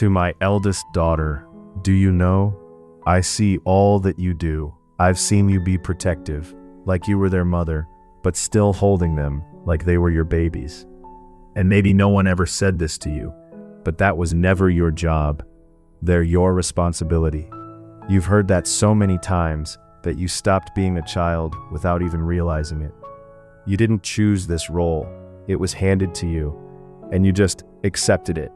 To my eldest daughter, do you know? I see all that you do. I've seen you be protective, like you were their mother, but still holding them like they were your babies. And maybe no one ever said this to you, but that was never your job. They're your responsibility. You've heard that so many times that you stopped being a child without even realizing it. You didn't choose this role. It was handed to you, and you just accepted it.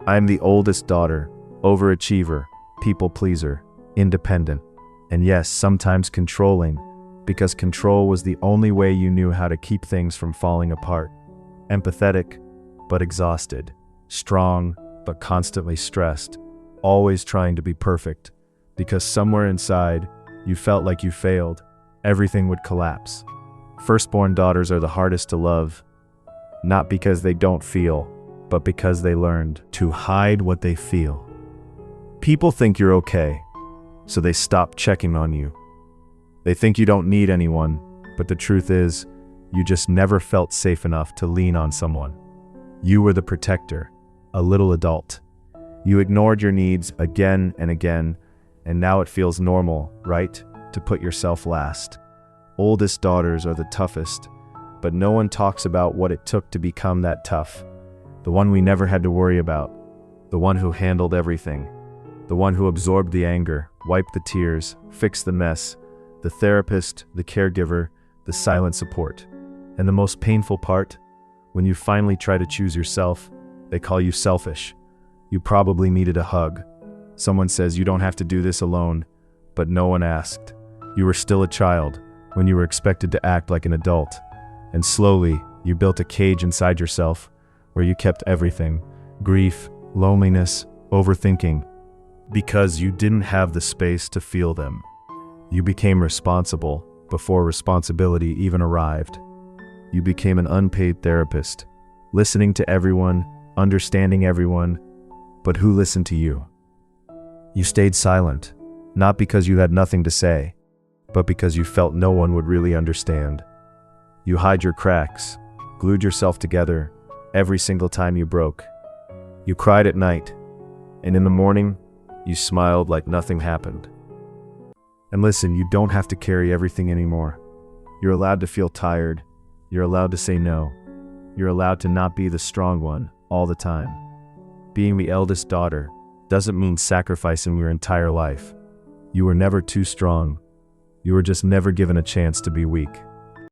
I'm the oldest daughter, overachiever, people pleaser, independent, and yes, sometimes controlling, because control was the only way you knew how to keep things from falling apart. Empathetic, but exhausted. Strong, but constantly stressed. Always trying to be perfect, because somewhere inside, you felt like you failed. Everything would collapse. Firstborn daughters are the hardest to love, not because they don't feel, but because they learned to hide what they feel. People think you're okay, so they stop checking on you. They think you don't need anyone, but the truth is, you just never felt safe enough to lean on someone. You were the protector, a little adult. You ignored your needs again and again, and now it feels normal, right, to put yourself last. Oldest daughters are the toughest, but no one talks about what it took to become that tough. The one we never had to worry about. The one who handled everything. The one who absorbed the anger, wiped the tears, fixed the mess. The therapist, the caregiver, the silent support. And the most painful part, when you finally try to choose yourself, they call you selfish. You probably needed a hug. Someone says you don't have to do this alone, but no one asked. You were still a child when you were expected to act like an adult. And slowly, you built a cage inside yourself where you kept everything: grief, loneliness, overthinking. Because you didn't have the space to feel them. You became responsible before responsibility even arrived. You became an unpaid therapist, listening to everyone, understanding everyone, but who listened to you? You stayed silent, not because you had nothing to say, but because you felt no one would really understand. You hid your cracks, glued yourself together every single time you broke. You cried at night, and in the morning, you smiled like nothing happened. And listen, you don't have to carry everything anymore. You're allowed to feel tired. You're allowed to say no. You're allowed to not be the strong one all the time. Being the eldest daughter doesn't mean sacrificing your entire life. You were never too strong. You were just never given a chance to be weak.